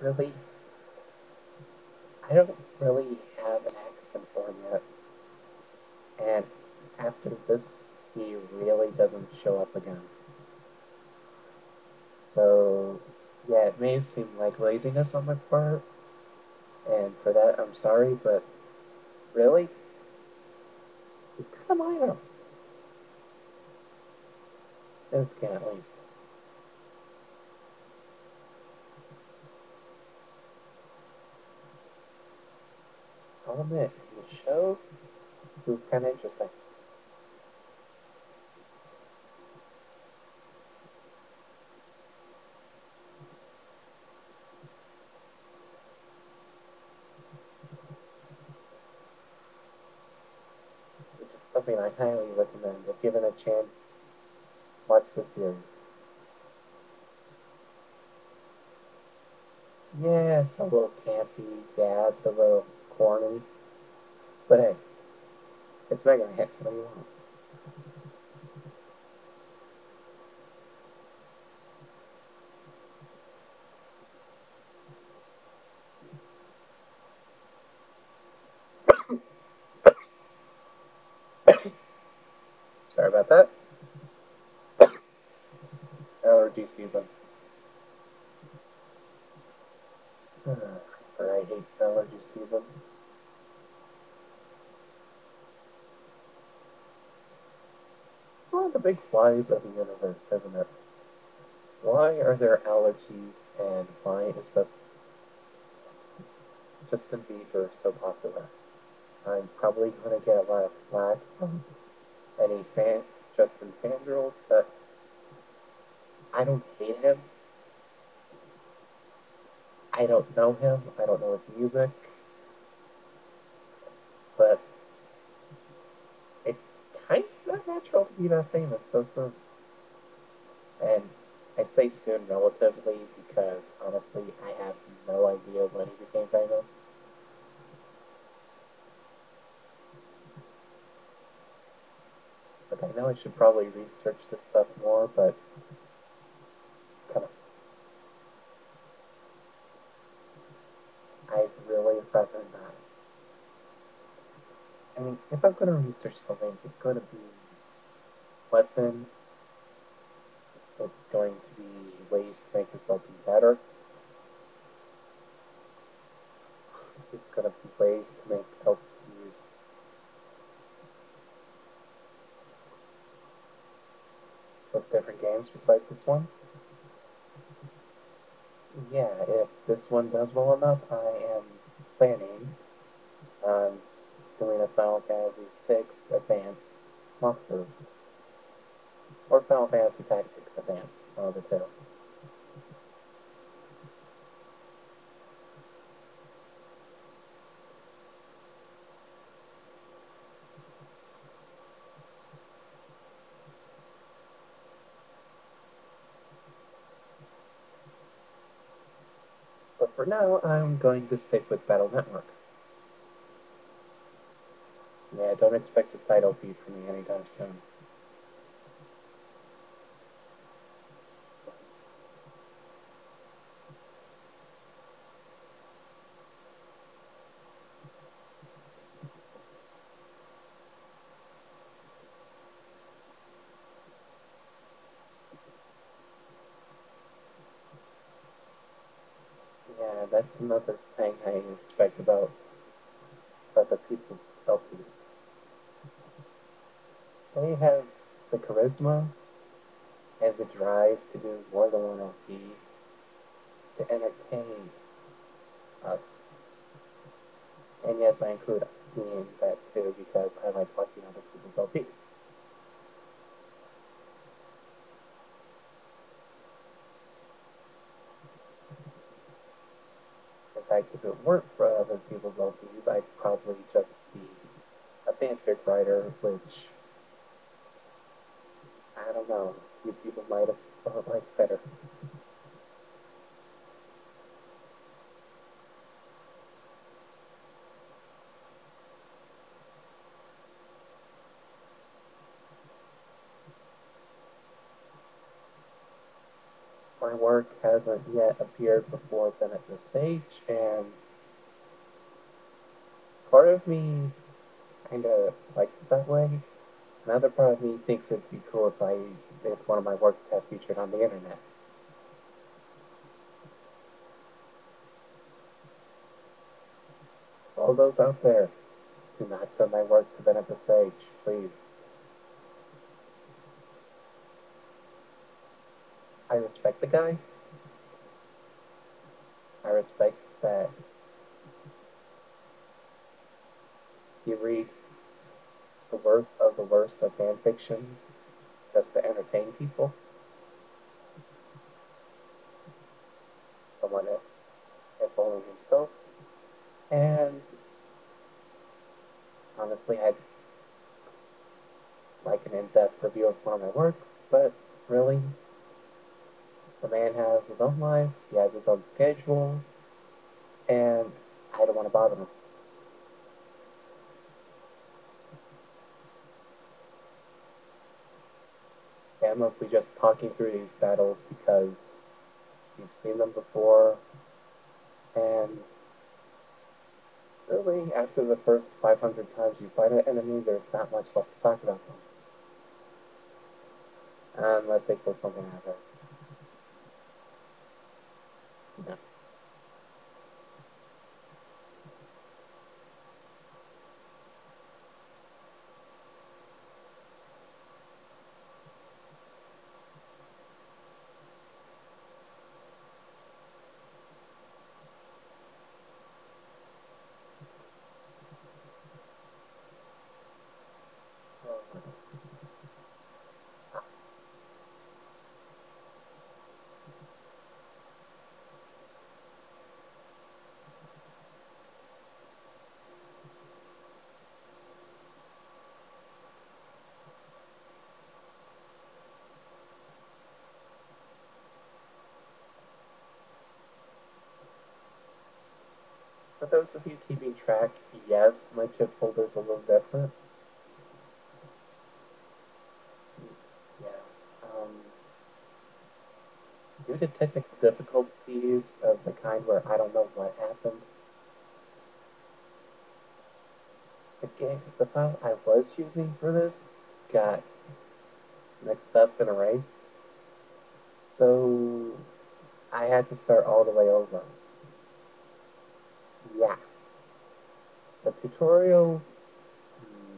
really, I don't really have an accent for him yet. And after this, he really doesn't show up again. So, yeah, it may seem like laziness on my part, and for that, I'm sorry, but really, it's kind of minor. This can at least. I'll admit, in the show, it was kind of interesting. Which is something I highly recommend. If given a chance, watch the series. Yeah, it's a little campy. Yeah, it's a little corny. But hey, it's mega hit. What do you want? Sorry about that. Allergy season. Or I hate allergy season. It's one of the big whys of the universe, isn't it? Why are there allergies and why is Justin Bieber so popular? I'm probably going to get a lot of flack from any Justin fangirls, but I don't hate him. I don't know him. I don't know his music, but it's kind of not natural to be that famous so soon. And I say soon relatively because honestly, I have no idea when he became famous. Like, I know I should probably research this stuff more, but kind of, I'd really rather not. I mean, if I'm going to research something, it's going to be weapons, it's going to be ways to make this LP better, it's going to be ways to make LPs with different games besides this one. Yeah, if this one does well enough, I am planning on doing a Final Fantasy VI Advance walkthrough, or Final Fantasy Tactics Advance, one of the two. But for now, I'm going to stick with Battle Network. Yeah, don't expect a side OP from me anytime soon. Yeah, that's another thing I respect about other people's LPs. They have the charisma and the drive to do more than one LP to entertain us. And yes, I include me in that too because I like watching other people's LPs. In fact, if it weren't for other people's LPs, I'd probably just be a fanfic writer, which I don't know, you people might have liked better. My work hasn't yet appeared before Bennett the Sage, and part of me kind of likes it that way. Another part of me thinks it'd be cool if one of my works got featured on the internet. All those out there, do not send my work to Bennett the Sage, please. I respect the guy. I respect that he reads the worst of fan fiction just to entertain people. Someone, if only himself. And honestly, I'd like an in-depth review of one of my works, but really, the man has his own life, he has his own schedule, and I don't want to bother him. Yeah, I'm mostly just talking through these battles because you've seen them before, and really, after the first 500 times you fight an enemy, there's not much left to talk about them. Unless they pull something out of it. No. Oh, what else? For those of you keeping track, yes, my tip folder's a little different. Yeah. Due to technical difficulties of the kind where I don't know what happened, the file I was using for this got mixed up and erased. So I had to start all the way over. Yeah. The tutorial,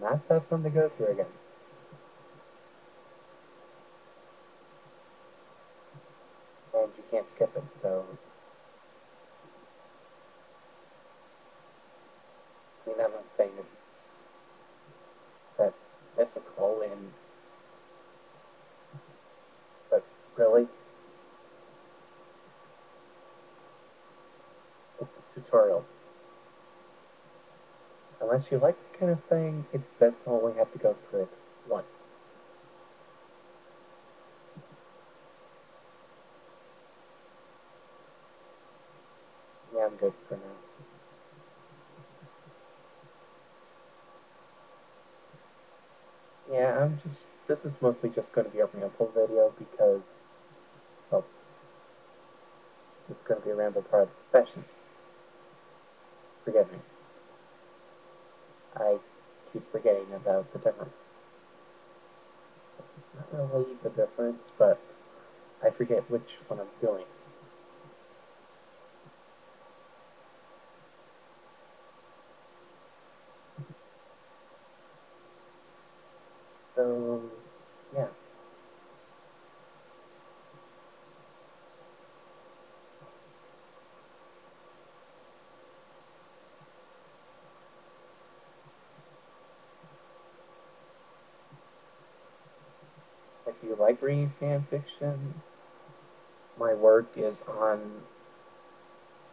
not that fun to go through again. And you can't skip it, so I mean, I'm not saying it's that difficult, but really, it's a tutorial. Unless you like the kind of thing, it's best to only have to go through it once. Yeah, I'm good for now. Yeah, this is mostly just going to be a ramble video because, well, this is going to be a ramble part of the session. Forgive me. I keep forgetting about the difference. Not really the difference, but I forget which one I'm doing. So, yeah. If you like reading fan fiction, my work is on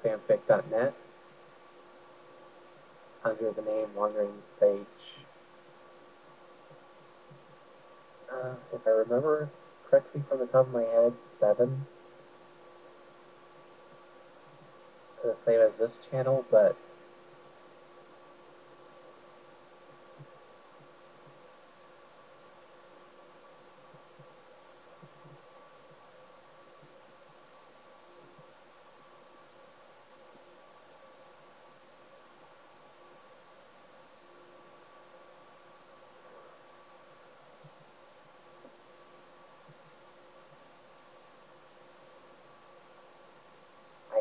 fanfic.net under the name Wandering Sage. If I remember correctly from the top of my head, 7. The same as this channel, but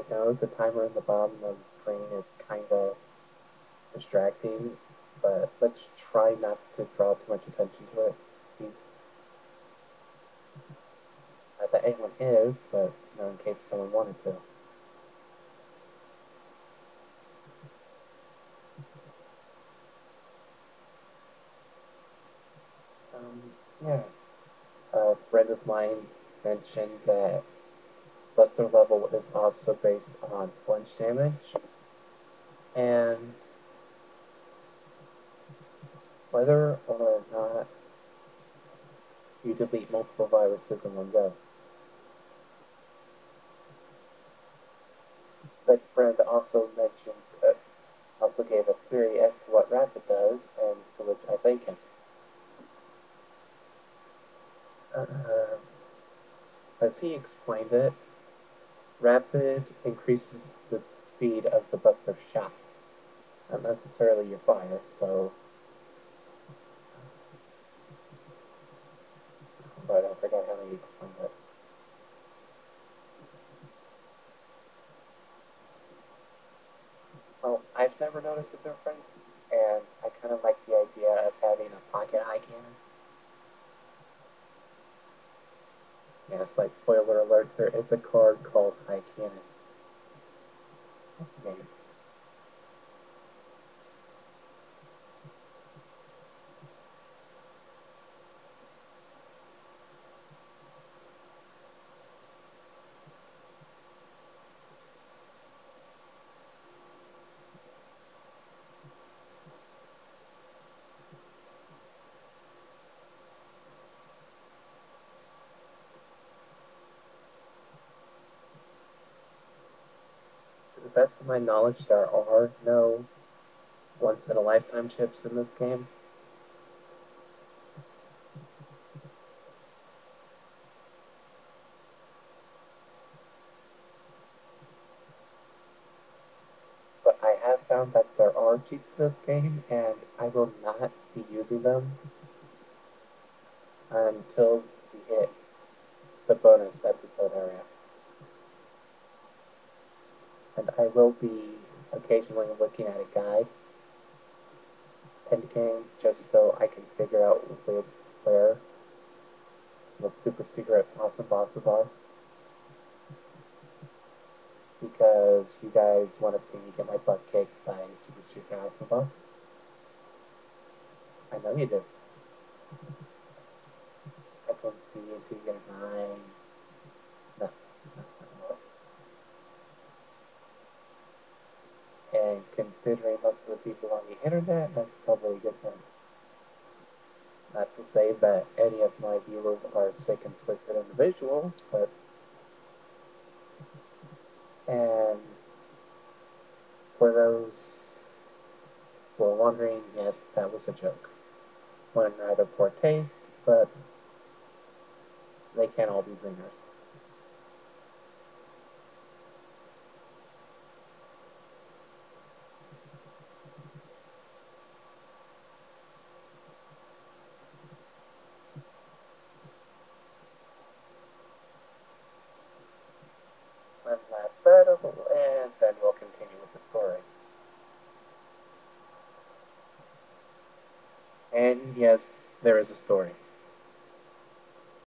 know the timer in the bottom of the screen is kind of distracting, but let's try not to draw too much attention to it. He's not that anyone is, but in case someone wanted to. Yeah, a friend of mine mentioned that Buster level is also based on flinch damage, and whether or not you delete multiple viruses in one go. Said friend also mentioned, also gave a theory as to what Rapid does, and to which I thank him. Uh, as he explained it, Rapid increases the speed of the Buster shot, not necessarily your fire, so. But I forgot how he explained it. Well, I've never noticed a difference, and I kind of like the idea of having a pocket eye cannon. Yeah, slight spoiler alert, there is a card called High Cannon. Game. To the best of my knowledge, there are no once in a lifetime chips in this game. But I have found that there are cheats in this game, and I will not be using them until we hit the bonus episode area. And I will be occasionally looking at a guide to the game just so I can figure out where the super secret awesome bosses are. Because you guys want to see me get my butt kicked by super secret awesome bosses. I know you do. I can see into your minds. No, no, no. And considering most of the people on the internet, that's probably a good thing. Not to say that any of my viewers are sick and twisted individuals, but. And for those who are wondering, yes, that was a joke. One rather poor taste, but they can't all be zingers. One last battle, and then we'll continue with the story. And yes, there is a story.